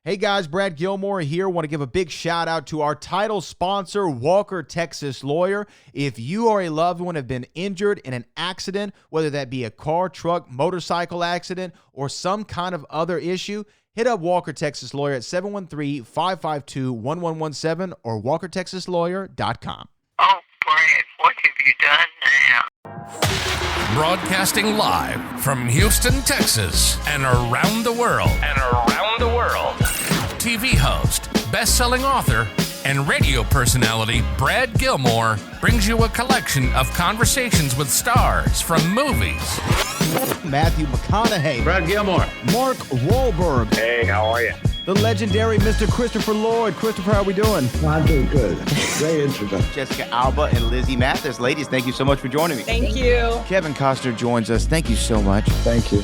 Hey guys, Brad Gilmore here. Want to give a big shout out to our title sponsor, Walker Texas Lawyer. If you or a loved one have been injured in an accident, whether that be a car, truck, motorcycle accident, or some kind of other issue, hit up Walker Texas Lawyer at 713-552-1117 or walkertexaslawyer.com. Oh, Brad, what have you done now? Broadcasting live from Houston, Texas, and around the world. TV host, best-selling author, and radio personality Brad Gilmore brings you a collection of conversations with stars from movies. Matthew McConaughey. Brad Gilmore. Mark Wahlberg. Hey, how are you? The legendary Mr. Christopher Lloyd. Christopher, how are we doing? I'm doing good. Great introduction. Jessica Alba and Lizzie Mathis. Ladies, thank you so much for joining me. Thank you. Kevin Costner joins us. Thank you so much. Thank you.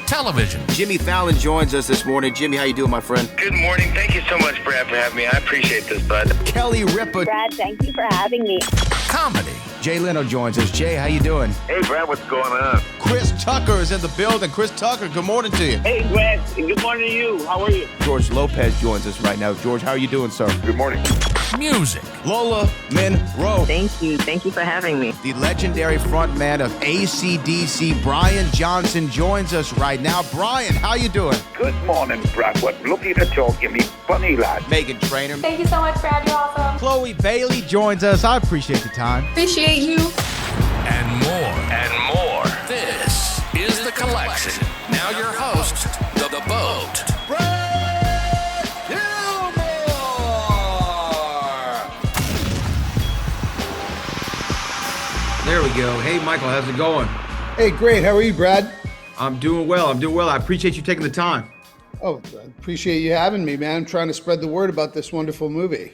Television. Jimmy Fallon joins us this morning. Jimmy, how you doing, my friend? Good morning. Thank you so much, Brad, for having me. I appreciate this, bud. Kelly Ripa. Brad, thank you for having me. Comedy. Jay Leno joins us. Jay, how you doing? Hey, Brad, what's going on? Chris Tucker is in the building. Chris Tucker, good morning to you. Hey, Brad, and good morning to you. How are you? George Lopez joins us right now. George, how are you doing, sir? Good morning. Music. Lola Monroe. Thank you. Thank you for having me. The legendary frontman of AC/DC, Brian Johnson, joins us right now. Brian, how you doing? Good morning, Brad. What lovely to talk to me, funny lad. Megan Trainor. Thank you so much, Brad. You're awesome. Chloe Bailey joins us. I appreciate the time. Appreciate you. And more. This is The Collection. Now your host, The Boat. Brad Gilmore! There we go. Hey, Michael, how's it going? Hey, great. How are you, Brad? I'm doing well. I appreciate you taking the time. Oh, I appreciate you having me, man. I'm trying to spread the word about this wonderful movie.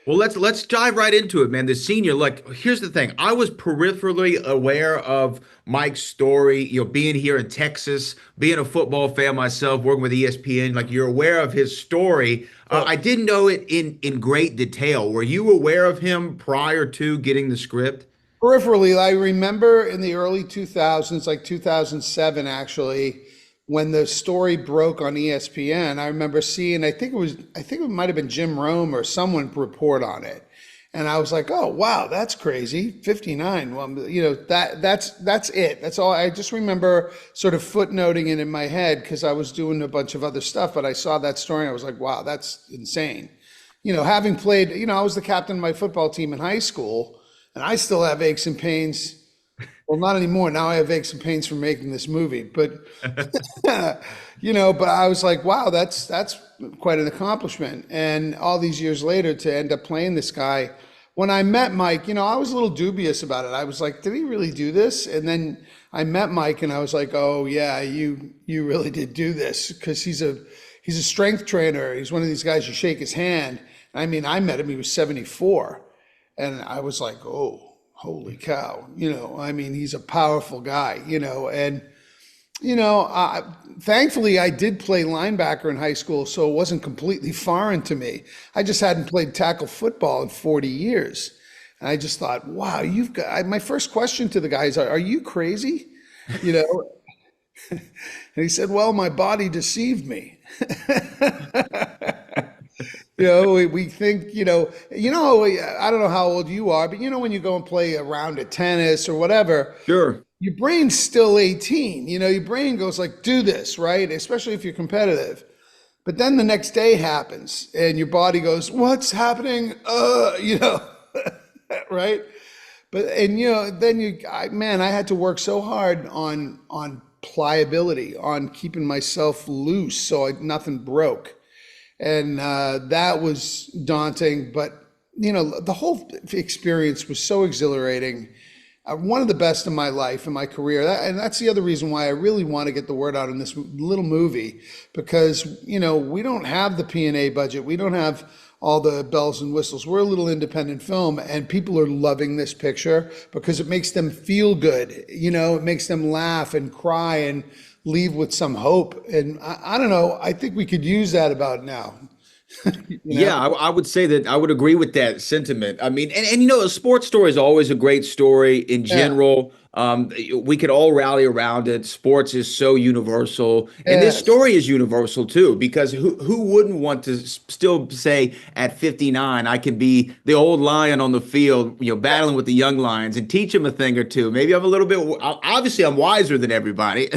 Well, let's dive right into it, man. The senior, here's the thing. I was peripherally aware of Mike's story, being here in Texas, being a football fan myself, working with ESPN. Like, you're aware of his story. I didn't know it in great detail. Were you aware of him prior to getting the script? Peripherally, I remember in the early 2000s, like 2007, actually, when the story broke on ESPN, I remember seeing, I think it might have been Jim Rome or someone report on it. And I was like, oh, wow, that's crazy. 59. Well, that's it. That's all. I just remember sort of footnoting it in my head because I was doing a bunch of other stuff, but I saw that story and I was like, wow, that's insane. Having played, I was the captain of my football team in high school and I still have aches and pains. Well, not anymore. Now I have aches and pains from making this movie, but but I was like, wow, that's quite an accomplishment. And all these years later to end up playing this guy, when I met Mike, I was a little dubious about it. I was like, did he really do this? And then I met Mike and I was like, oh yeah, you really did do this, because he's a strength trainer. He's one of these guys, you shake his hand. I mean, I met him, he was 74. And I was like, oh, holy cow, he's a powerful guy, and, thankfully I did play linebacker in high school, so it wasn't completely foreign to me. I just hadn't played tackle football in 40 years. And I just thought, wow, my first question to the guy is, are you crazy? And he said, well, my body deceived me. We think, I don't know how old you are, but when you go and play a round of tennis or whatever, Sure. Your brain's still 18. Your brain goes like, do this, right? Especially if you're competitive. But then the next day happens and your body goes, what's happening? Right? But, I had to work so hard on pliability, on keeping myself loose so nothing broke. And that was daunting, but the whole experience was so exhilarating. One of the best in my life, in my career. And that's the other reason why I really want to get the word out in this little movie, because, we don't have the P&A budget. We don't have all the bells and whistles. We're a little independent film, and people are loving this picture because it makes them feel good. It makes them laugh and cry and leave with some hope. And I don't know, I think we could use that about now. Yeah, I would say that I would agree with that sentiment. I mean, and you know, a sports story is always a great story in Yeah. general. We could all rally around it. Sports is so universal, and this Yes. story is universal too. Because who wouldn't want to still say at 59, I can be the old lion on the field, battling with the young lions and teach them a thing or two. Maybe I'm a little bit. Obviously, I'm wiser than everybody.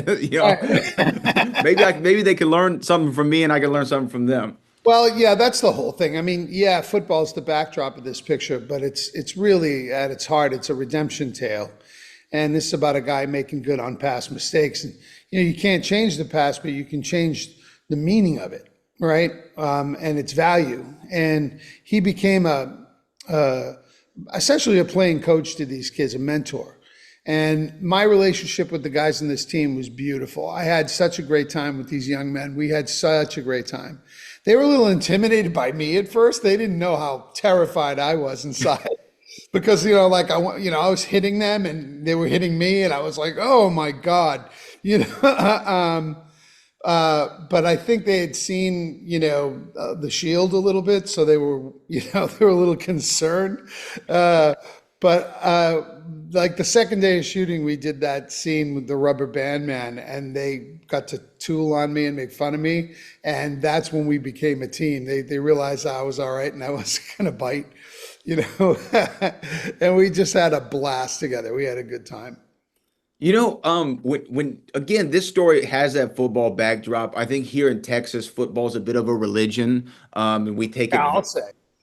Maybe they can learn something from me, and I can learn something from them. Well, yeah, that's the whole thing. I mean, yeah, football's the backdrop of this picture, but it's really at its heart, it's a redemption tale. And this is about a guy making good on past mistakes. And you can't change the past, but you can change the meaning of it, right? And its value. And he became essentially a playing coach to these kids, a mentor. And my relationship with the guys in this team was beautiful. I had such a great time with these young men. We had such a great time. They were a little intimidated by me at first. They didn't know how terrified I was inside because, I was hitting them and they were hitting me and I was like, oh my God, but I think they had seen, the Shield a little bit. So they were, they were a little concerned. But like the second day of shooting, we did that scene with the rubber band man and they got to tool on me and make fun of me. And that's when we became a team. They realized I was all right and I wasn't going to bite, and we just had a blast together. We had a good time. When again, this story has that football backdrop. I think here in Texas, football is a bit of a religion, and we take it I'll say.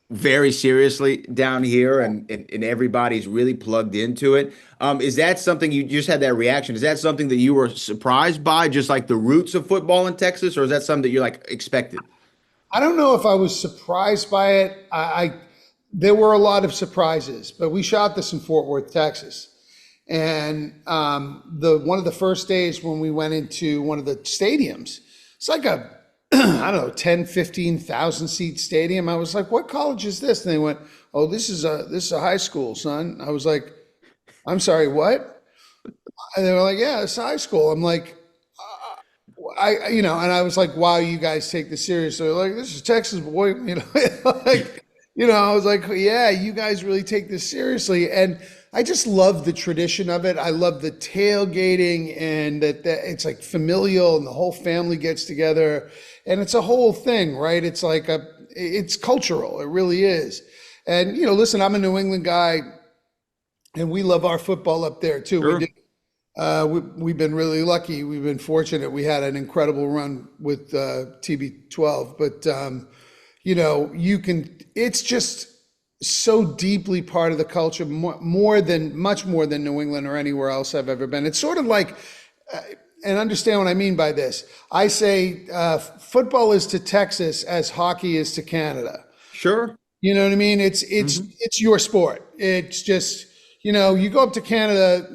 very seriously down here, and everybody's really plugged into it. Is that something you just had that reaction? Is that something that you were surprised by, just like the roots of football in Texas, or is that something that you're like expected? I don't know if I was surprised by it. There were a lot of surprises, but we shot this in Fort Worth, Texas. And one of the first days when we went into one of the stadiums, it's like a I don't know, 10, 15,000 seat stadium. I was like, what college is this? And they went, oh, this is a high school, son. I was like, I'm sorry, what? And they were like, yeah, it's high school. I'm like, and I was like, wow, you guys take this seriously. They're like, this is Texas, boy. I was like, yeah, you guys really take this seriously. And I just love the tradition of it. I love the tailgating and that it's like familial and the whole family gets together and it's a whole thing, right? It's like it's cultural. It really is. And, listen, I'm a New England guy and we love our football up there too. Sure. We've been really lucky. We've been fortunate. We had an incredible run with TB12, but it's just so deeply part of the culture, much more than New England or anywhere else I've ever been. It's sort of like, and understand what I mean by this. I say football is to Texas as hockey is to Canada. Sure. You know what I mean? It's your sport. It's just, you go up to Canada,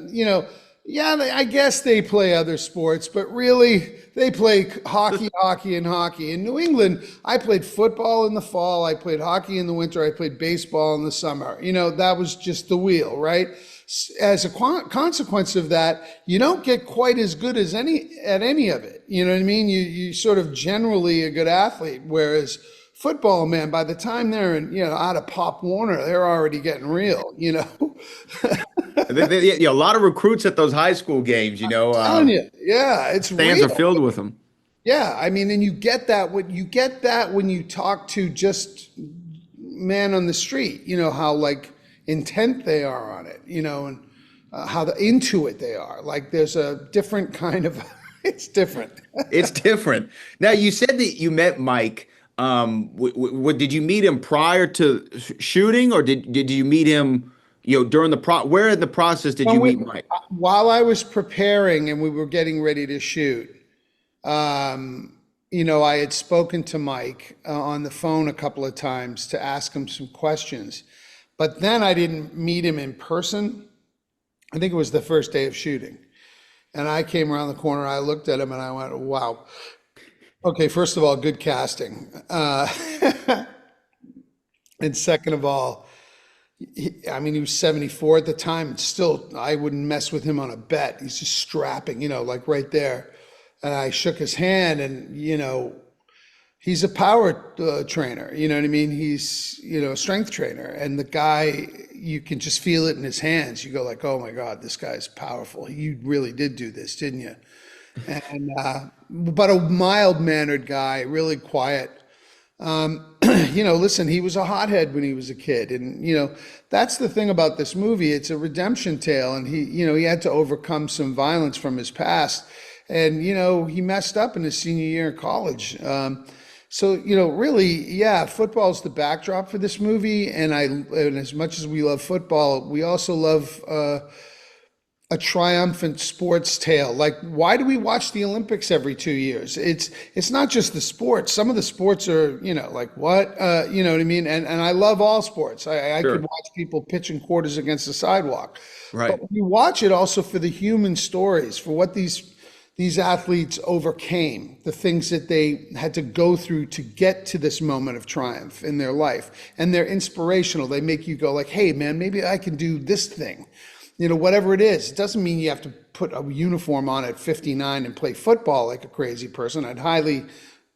yeah, I guess they play other sports, but really they play hockey. In New England, I played football in the fall. I played hockey in the winter. I played baseball in the summer. That was just the wheel, right? As a consequence of that, you don't get quite as good as any of it. You know what I mean? You sort of generally a good athlete, whereas football, man, by the time they're out of Pop Warner, they're already getting real, A lot of recruits at those high school games, I'm telling you, yeah, it's stands real. are filled with them. Yeah, I mean, and you get that when you talk to just man on the street, how like intent they are on it, and how into it they are. Like there's a different kind of, it's different. It's different. Now you said that you met Mike. Did you meet him prior to shooting, or did you meet him? During where in the process did you meet Mike? While I was preparing and we were getting ready to shoot, I had spoken to Mike on the phone a couple of times to ask him some questions, but then I didn't meet him in person. I think it was the first day of shooting. And I came around the corner, I looked at him and I went, wow. Okay, first of all, good casting. And second of all, he was 74 at the time. Still, I wouldn't mess with him on a bet. He's just strapping, like right there. And I shook his hand and, he's a power trainer. You know what I mean? He's, a strength trainer, and the guy, you can just feel it in his hands. You go like, oh my God, this guy's powerful. You really did do this, didn't you? And, but a mild-mannered guy, really quiet. Listen, he was a hothead when he was a kid. And, that's the thing about this movie. It's a redemption tale. And he had to overcome some violence from his past. And, he messed up in his senior year in college. Really, yeah, football's the backdrop for this movie. And as much as we love football, we also love a triumphant sports tale. Like, why do we watch the Olympics every 2 years? It's not just the sports. Some of the sports are, like what, you know what I mean? And I love all sports. I Sure. could watch people pitching quarters against the sidewalk. Right. But you watch it also for the human stories, for what these athletes overcame, the things that they had to go through to get to this moment of triumph in their life. And they're inspirational. They make you go like, hey man, maybe I can do this thing. Whatever it is. It doesn't mean you have to put a uniform on at 59 and play football like a crazy person. I'd highly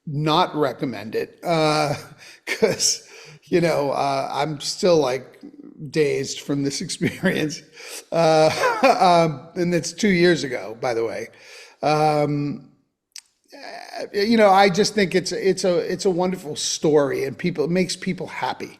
not recommend it because, I'm still like dazed from this experience. And it's 2 years ago, by the way. I just think it's a wonderful story, and it makes people happy.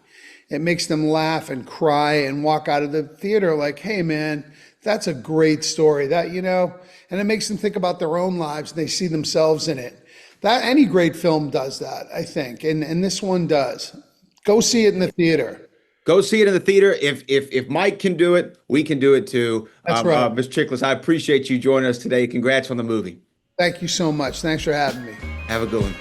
It makes them laugh and cry and walk out of the theater like, hey man, that's a great story. And it makes them think about their own lives. They see themselves in it. That any great film does that, I think. And this one does. Go see it in the theater. Go see it in the theater. If Mike can do it, we can do it too. That's right. Mr. Chiklis, I appreciate you joining us today. Congrats on the movie. Thank you so much. Thanks for having me. Have a good one.